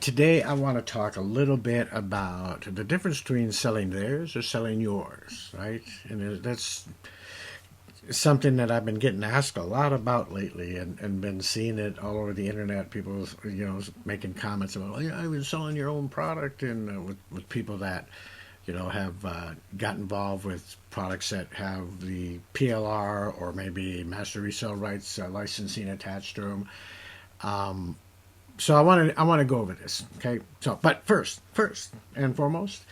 Today, I want to talk a little bit about the difference between selling theirs or selling yours, right? And that's something that I've been getting asked a lot about lately, and been seeing it all over the internet. People, making comments about, oh, yeah, I was selling your own product, and with people that, have got involved with products that have the PLR or maybe master resale rights licensing attached to them. So I want to go over this. Okay. So, but first and foremost,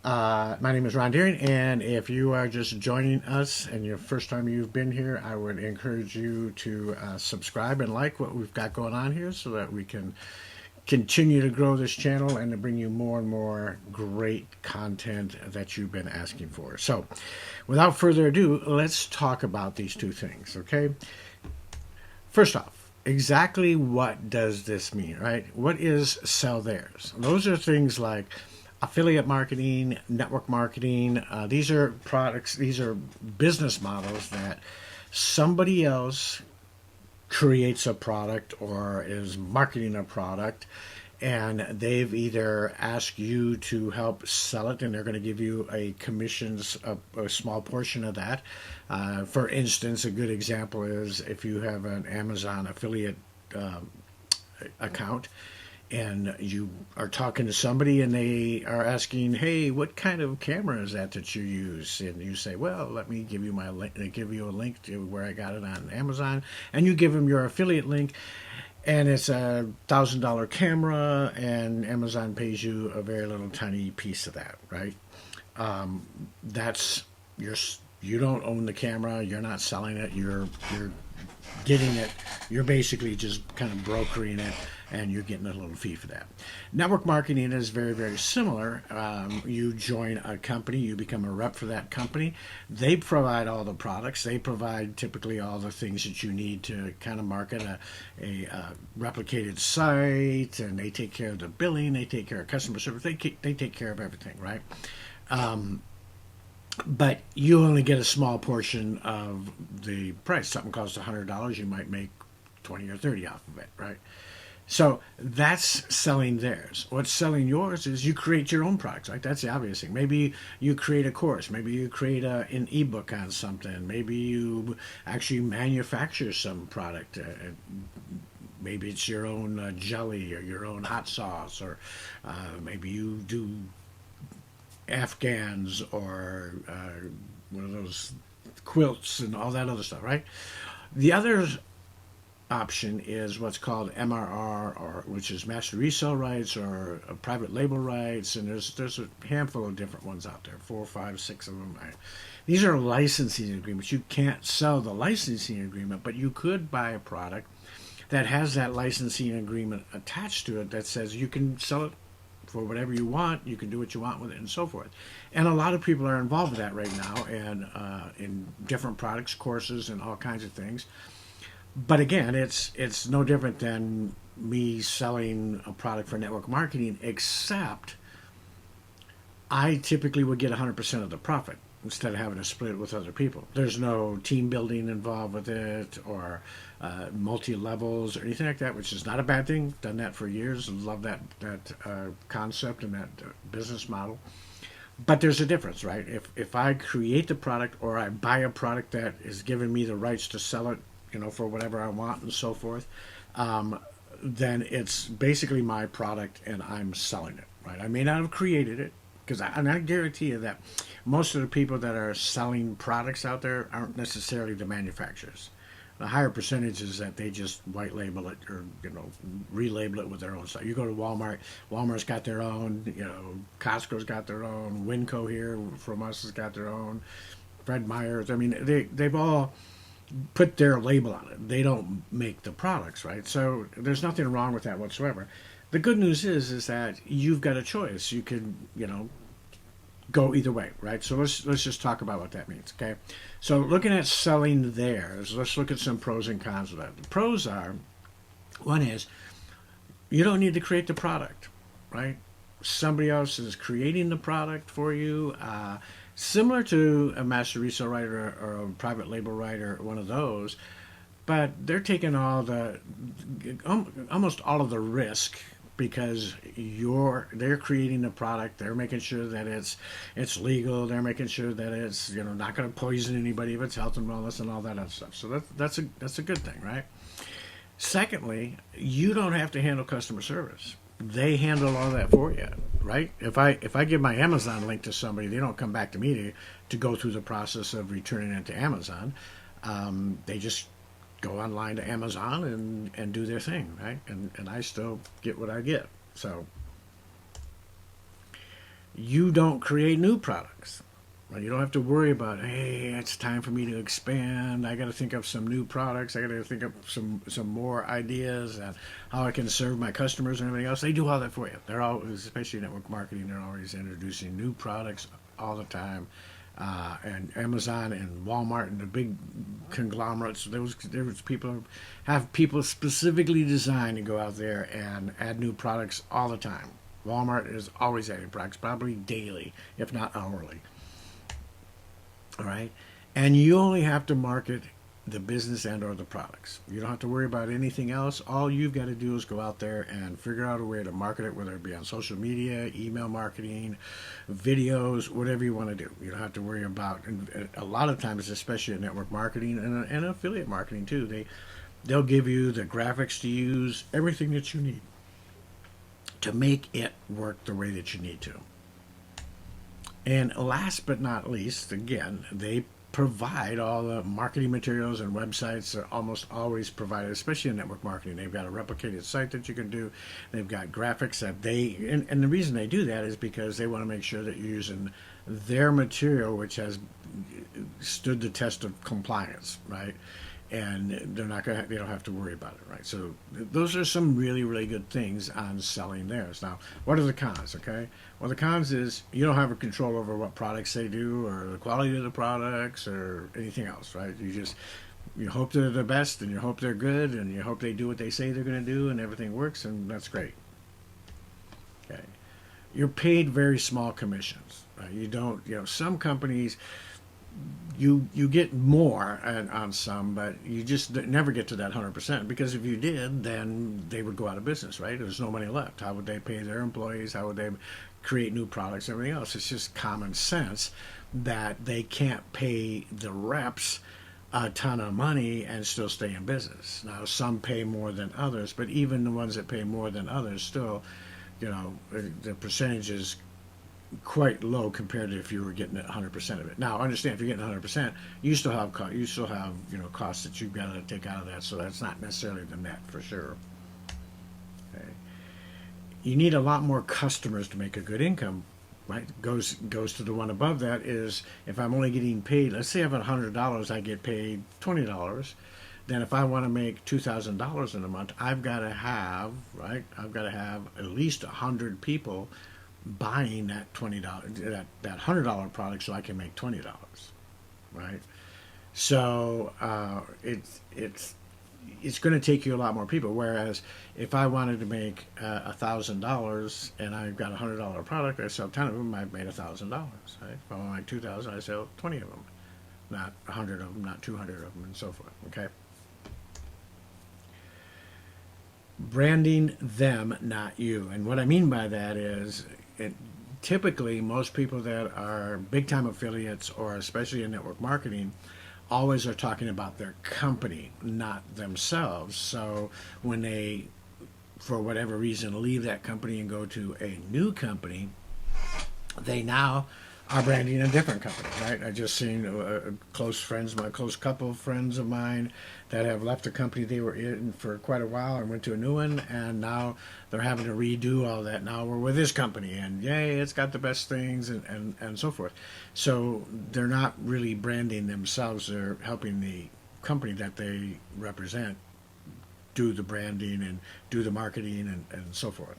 my name is Ron Deering, and if you are just joining us and your first time you've been here, I would encourage you to subscribe and like what we've got going on here, so that we can continue to grow this channel and to bring you more and more great content that you've been asking for. So, without further ado, let's talk about these two things. Okay. First off, exactly what does this mean, right? What is sell theirs? Those are things like affiliate marketing, network marketing. These are products, these are business models that somebody else creates a product or is marketing a product, and they've either asked you to help sell it, and they're going to give you a commissions, a small portion of that. For instance, a good example is if you have an Amazon affiliate account, and you are talking to somebody and they are asking, hey, what kind of camera is that you use? And you say, well, let me give you my link. They give you a link to where I got it on Amazon, and you give them your affiliate link, and it's $1,000 camera, and Amazon pays you a very little tiny piece of that, right? That's your. You don't own the camera. You're not selling it. You're getting it. You're basically just kind of brokering it, and you're getting a little fee for that. Network marketing is very, very similar. You join a company, you become a rep for that company. They provide all the products. They provide typically all the things that you need to kind of market a replicated site, and they take care of the billing. They take care of customer service. They take care of everything, right? But you only get a small portion of the price. Something costs $100, you might make 20 or 30 off of it, right? So that's selling theirs. What's selling yours is you create your own products. Right? That's the obvious thing. Maybe you create a course. Maybe you create an ebook on something. Maybe you actually manufacture some product. Maybe it's your own jelly or your own hot sauce, or maybe you do Afghans or one of those quilts and all that other stuff, right? The other option is what's called MRR, or which is master resale rights or private label rights, and there's a handful of different ones out there, 4, 5, 6 of them. Right? These are licensing agreements. You can't sell the licensing agreement, but you could buy a product that has that licensing agreement attached to it that says you can sell it for whatever you want, you can do what you want with it, and so forth. And a lot of people are involved with that right now, and in different products, courses, and all kinds of things. But again, it's no different than me selling a product for network marketing, except I typically would get 100% of the profit instead of having to split it with other people. There's no team building involved with it, or multi-levels or anything like that, which is not a bad thing. Done that for years. Love that concept and that business model. But there's a difference, right? If I create the product, or I buy a product that is giving me the rights to sell it, for whatever I want and so forth, then it's basically my product and I'm selling it, right? I may not have created it, and I guarantee you that most of the people that are selling products out there aren't necessarily the manufacturers. The higher percentage is that they just white label it, or relabel it with their own stuff. You go to Walmart, Walmart's got their own, Costco's got their own, Winco here from us has got their own, Fred Meyer's. I mean, they've all put their label on it. They don't make the products, right? So there's nothing wrong with that whatsoever. The good news is that you've got a choice. You can, go either way, right? So let's just talk about what that means, okay? So looking at selling theirs, let's look at some pros and cons of that. The pros are, one is, you don't need to create the product, right? Somebody else is creating the product for you. Similar to a master resale right, or a private label right, or one of those, but they're taking almost all of the risk because they're creating the product, they're making sure that it's legal, they're making sure that it's not going to poison anybody if it's health and wellness and all that other stuff. So that's a good thing, right? Secondly, you don't have to handle customer service. They handle all that for you, right? If I give my Amazon link to somebody, they don't come back to me to go through the process of returning it to Amazon. They just go online to Amazon and do their thing, right? And I still get what I get. So you don't create new products. Right? You don't have to worry about, hey, it's time for me to expand. I got to think of some new products. I got to think of some more ideas and how I can serve my customers and everything else. They do all that for you. They're always, especially network marketing, they're always introducing new products all the time. And Amazon and Walmart and the big conglomerates, there's people have people specifically designed to go out there and add new products all the time. Walmart is always adding products, probably daily, if not hourly. All right, and you only have to market the business and or the products. You don't have to worry about anything else. All you've got to do is go out there and figure out a way to market it, whether it be on social media, email marketing, videos, whatever you want to do. You don't have to worry about, and a lot of times, especially in network marketing and affiliate marketing too, they'll give you the graphics to use, everything that you need to make it work the way that you need to. And last but not least, again, they provide all the marketing materials and websites are almost always provided, especially in network marketing. They've got a replicated site that you can do. They've got graphics that and the reason they do that is because they want to make sure that you're using their material, which has stood the test of compliance, right? And they don't have to worry about it, right? So those are some really, really good things on selling theirs. Now, what are the cons, okay? Well, the cons is you don't have a control over what products they do or the quality of the products or anything else, right? You hope they're the best and you hope they're good and you hope they do what they say they're going to do and everything works, and that's great. Okay. You're paid very small commissions, right? You don't, some companies, you get more on some, but you just never get to that 100%, because if you did, then they would go out of business, right? There's no money left. How would they pay their employees? How would they create new products and everything else? It's just common sense that they can't pay the reps a ton of money and still stay in business. Now, some pay more than others, but even the ones that pay more than others still, the percentage is quite low compared to if you were getting 100% of it. Now, understand, if you're getting 100%, you still have costs that you've got to take out of that. So that's not necessarily the net for sure. Okay. You need a lot more customers to make a good income, right? Goes to the one above that is if I'm only getting paid. Let's say I have $100, I get paid $20. Then if I want to make $2,000 in a month, I've got to have at least 100 people buying that that $100 product so I can make $20, right? So it's going to take you a lot more people. Whereas if I wanted to make $1,000 and I've got $100 product, I sell 10 of them, I've made $1,000. Right? If I want to make 2,000, I sell 20 of them, not 100 of them, not 200 of them, and so forth. Okay. Branding them, not you. And what I mean by that is, typically most people that are big time affiliates, or especially in network marketing, always are talking about their company, not themselves. So when they, for whatever reason, leave that company and go to a new company, they now are branding a different company, right? I just seen my close couple of friends of mine that have left a company they were in for quite a while and went to a new one, and now they're having to redo all that. Now we're with this company, and yay, it's got the best things, and so forth. So they're not really branding themselves, they're helping the company that they represent do the branding and do the marketing and so forth.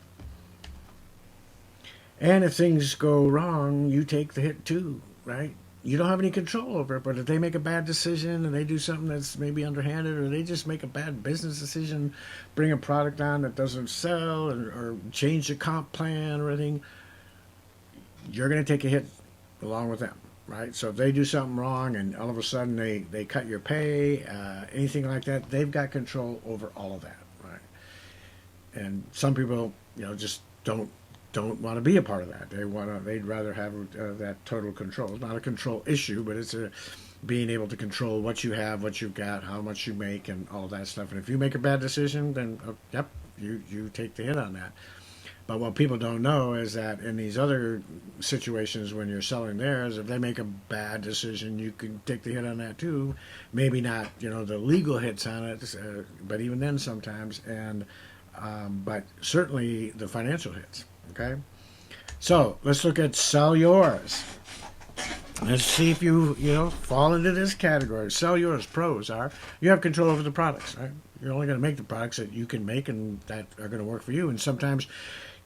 And if things go wrong, you take the hit too, right? You don't have any control over it, but if they make a bad decision and they do something that's maybe underhanded, or they just make a bad business decision, bring a product on that doesn't sell, or change the comp plan or anything, you're going to take a hit along with them, right? So if they do something wrong and all of a sudden they cut your pay, anything like that, they've got control over all of that, right? And some people just don't want to be a part of that. They'd rather have that total control. It's not a control issue, but it's a being able to control what you have, what you've got, how much you make, and all that stuff. And if you make a bad decision, then yep, you take the hit on that. But what people don't know is that in these other situations when you're selling theirs, if they make a bad decision, you can take the hit on that too. Maybe not, the legal hits on it, but even then sometimes, and but certainly the financial hits. Okay, so let's look at sell yours. Let's see if you fall into this category. Sell yours. Pros are you have control over the products. Right? You're only going to make the products that you can make and that are going to work for you. And sometimes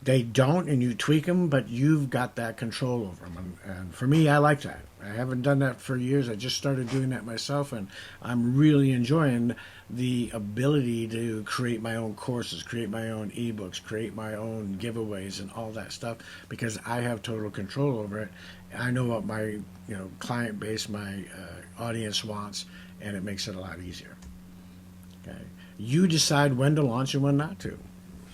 they don't, and you tweak them, but you've got that control over them. And for me, I like that. I haven't done that for years. I just started doing that myself, and I'm really enjoying the ability to create my own courses, create my own ebooks, create my own giveaways, and all that stuff because I have total control over it. I know what my client base, my audience wants, and it makes it a lot easier. Okay, you decide when to launch and when not to.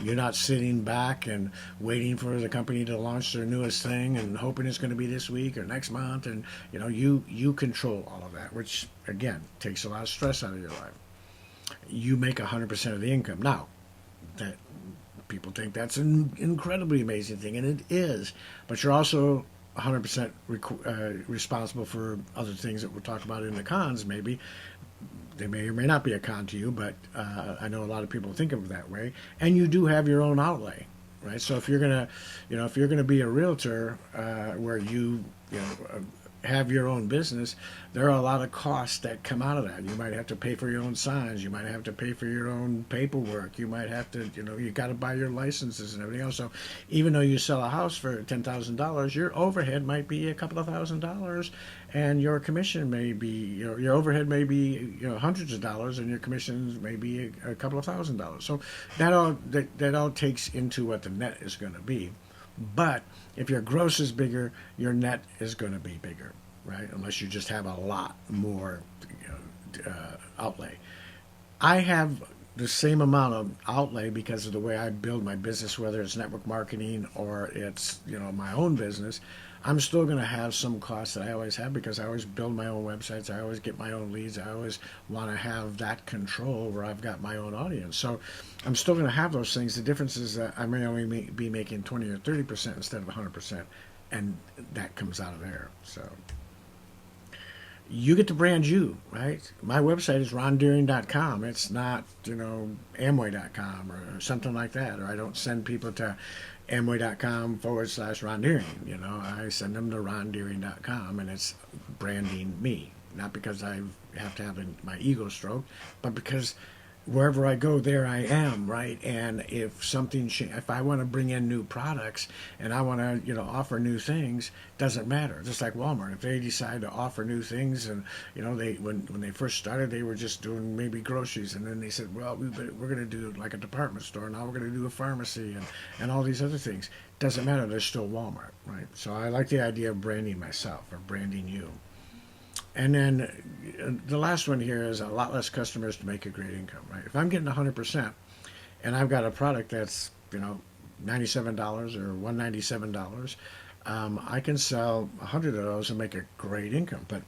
You're not sitting back and waiting for the company to launch their newest thing and hoping it's going to be this week or next month. And you control all of that, which again takes a lot of stress out of your life. You make 100% of the income. Now, that people think that's an incredibly amazing thing, and it is. But you're also 100% responsible for other things that we'll talk about in the cons. Maybe they may or may not be a con to you, but I know a lot of people think of it that way. And you do have your own outlay, right? So if you're gonna be a realtor where you have your own business, there are a lot of costs that come out of that. You might have to pay for your own signs. You might have to pay for your own paperwork. You might have to, you got to buy your licenses and everything else. So even though you sell a house for $10,000, your overhead might be a couple of $1,000s, and your commission may be, your overhead may be, hundreds of dollars, and your commissions may be a couple of $1,000s. So that all takes into what the net is going to be. But if your gross is bigger, your net is going to be bigger, right? Unless you just have a lot more outlay. I have the same amount of outlay because of the way I build my business, whether it's network marketing or it's my own business. I'm still going to have some costs that I always have because I always build my own websites. I always get my own leads. I always want to have that control where I've got my own audience. So I'm still going to have those things. The difference is that I may only be making 20 or 30% instead of 100%, and that comes out of there. So you get to brand you, right? My website is rondeering.com. It's not, Amway.com or something like that. Or I don't send people to Amway.com/Ron Deering. I send them to rondeering.com, and it's branding me. Not because I have to have my ego stroked, but because wherever I go, there I am, right? And if I want to bring in new products and I want to, offer new things, doesn't matter. Just like Walmart, if they decide to offer new things, and when they first started, they were just doing maybe groceries, and then they said, well, we're going to do like a department store, now we're going to do a pharmacy and all these other things. Doesn't matter. They're still Walmart, right? So I like the idea of branding myself or branding you. And then the last one here is a lot less customers to make a great income, right? If I'm getting 100% and I've got a product that's, $97 or $197, I can sell 100 of those and make a great income. But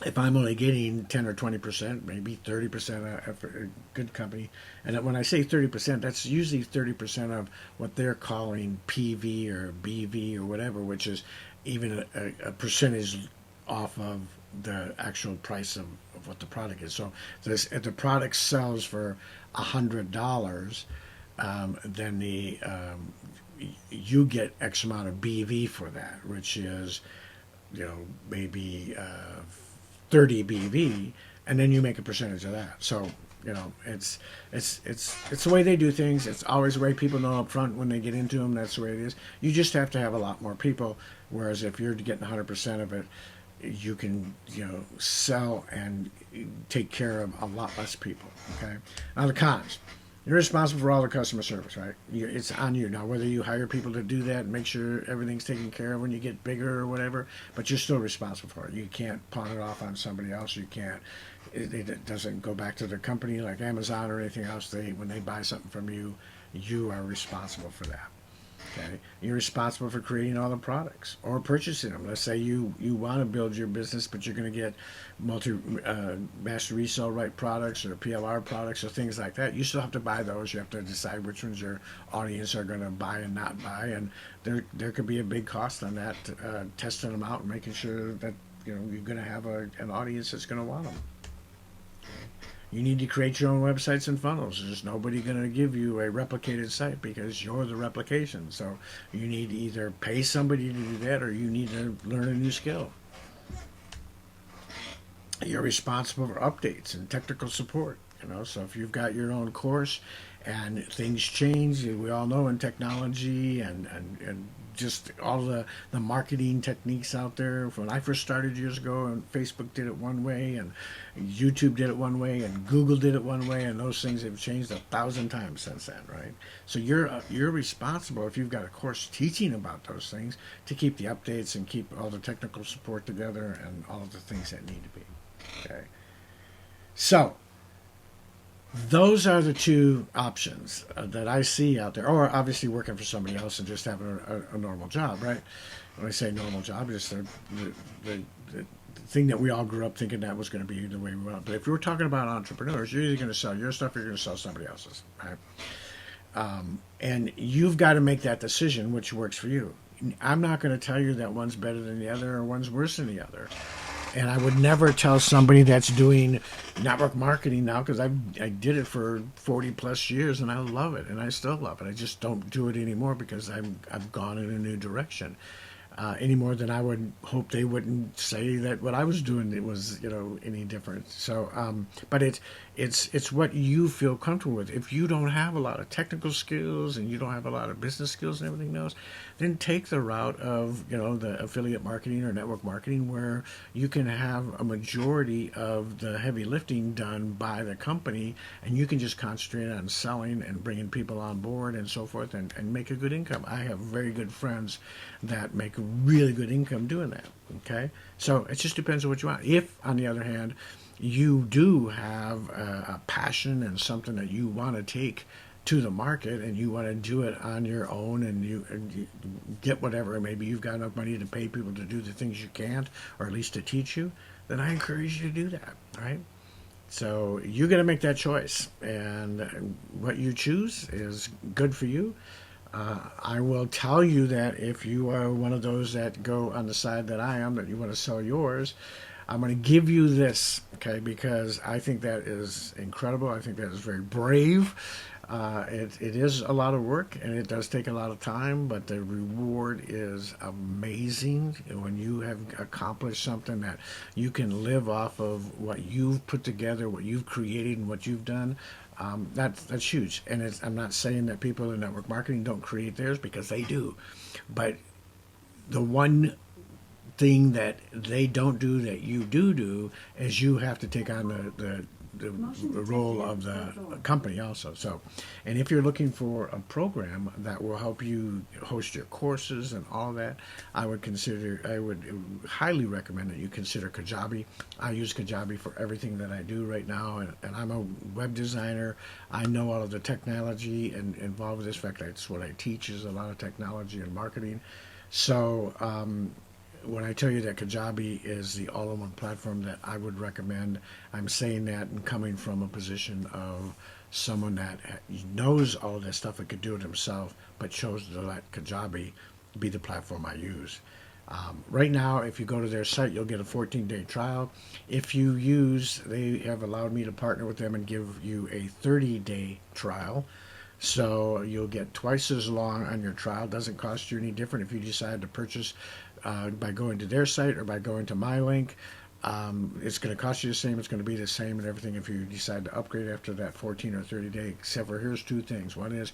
if I'm only getting 10 or 20%, maybe 30% for a good company, and when I say 30%, that's usually 30% of what they're calling PV or BV or whatever, which is even a percentage off of the actual price of what the product is. So if the product sells for $100, then you get X amount of BV for that, which is maybe 30 BV, and then you make a percentage of that. So it's the way they do things. It's always the way people know up front when they get into them. That's the way it is. You just have to have a lot more people. Whereas if you're getting 100% of it, you can sell and take care of a lot less people. Okay. Now the cons. You're responsible for all the customer service, right? It's on you. Now, whether you hire people to do that and make sure everything's taken care of when you get bigger or whatever, but you're still responsible for it. You can't pawn it off on somebody else. You can't. It doesn't go back to the company like Amazon or anything else. When they buy something from you, you are responsible for that. Okay, you're responsible for creating all the products or purchasing them. Let's say you want to build your business, but you're going to get multi master resale right products or PLR products or things like that. You still have to buy those. You have to decide which ones your audience are going to buy and not buy, and there could be a big cost on that. Testing them out and making sure that you're going to have an audience that's going to want them. You need to create your own websites and funnels. There's nobody going to give you a replicated site because you're the replication. So you need to either pay somebody to do that or you need to learn a new skill. You're responsible for updates and technical support. So if you've got your own course and things change, we all know in technology and just all the marketing techniques out there. When I first started years ago, and Facebook did it one way, and YouTube did it one way, and Google did it one way, and those things have changed 1,000 times since then, right? So you're responsible if you've got a course teaching about those things to keep the updates and keep all the technical support together and all of the things that need to be. Okay. So those are the two options that I see out there. Or obviously working for somebody else and just having a normal job, right? When I say normal job, just the thing that we all grew up thinking that was going to be the way we went. But if you're talking about entrepreneurs, you're either going to sell your stuff or you're going to sell somebody else's, right? And you've got to make that decision which works for you. I'm not going to tell you that one's better than the other or one's worse than the other. And I would never tell somebody that's doing network marketing now, because I did it for 40 plus years and I love it and I still love it. I just don't do it anymore because I've gone in a new direction. Any more than I would hope they wouldn't say that what I was doing it was any different. So, but it's what you feel comfortable with. If you don't have a lot of technical skills and you don't have a lot of business skills and everything else, then take the route of the affiliate marketing or network marketing, where you can have a majority of the heavy lifting done by the company, and you can just concentrate on selling and bringing people on board and so forth, and make a good income. I have very good friends that make really good income doing that. Okay, so it just depends on what you want. If, on the other hand, you do have a passion and something that you want to take to the market and you want to do it on your own, and you get whatever, maybe you've got enough money to pay people to do the things you can't, or at least to teach you, then I encourage you to do that, right? So you're going to make that choice, and what you choose is good for you. I will tell you that if you are one of those that go on the side that I am, that you want to sell yours, I'm going to give you this, okay, because I think that is incredible. I think that is very brave. It is a lot of work, and it does take a lot of time, but the reward is amazing when you have accomplished something that you can live off of what you've put together, what you've created, and what you've done. That's huge. And I'm not saying that people in network marketing don't create theirs, because they do. But the one thing that they don't do that you do is you have to take on the role of the company also. So, and if you're looking for a program that will help you host your courses and all that, I would highly recommend that you consider Kajabi. I use Kajabi for everything that I do right now, and I'm a web designer. I know all of the technology and involved with this. In fact, that's what I teach, is a lot of technology and marketing. So, when I tell you that Kajabi is the all-in-one platform that I would recommend, I'm saying that and coming from a position of someone that knows all of that stuff and could do it himself, but chose to let Kajabi be the platform I use. Right now, if you go to their site, you'll get a 14-day trial. If you they have allowed me to partner with them and give you a 30-day trial. So you'll get twice as long on your trial. Doesn't cost you any different if you decide to purchase by going to their site or by going to my link. It's going to cost you the same. It's going to be the same and everything if you decide to upgrade after that 14 or 30 day, except for here's two things. One is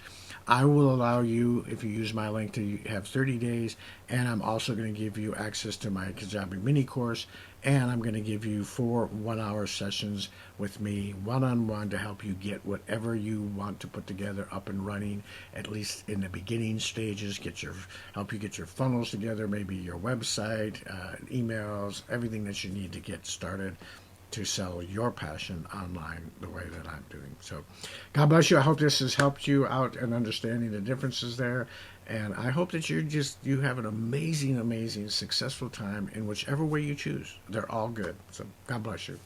I will allow you, if you use my link, to have 30 days, and I'm also going to give you access to my Kajabi mini course And I'm going to give you 4 1-hour sessions with me one-on-one to help you get whatever you want to put together up and running, at least in the beginning stages. Help you get your funnels together, maybe your website, emails, everything that you need to get started to sell your passion online the way that I'm doing. So God bless you. I hope this has helped you out in understanding the differences there. And I hope that you have an amazing, amazing, successful time in whichever way you choose. They're all good. So God bless you.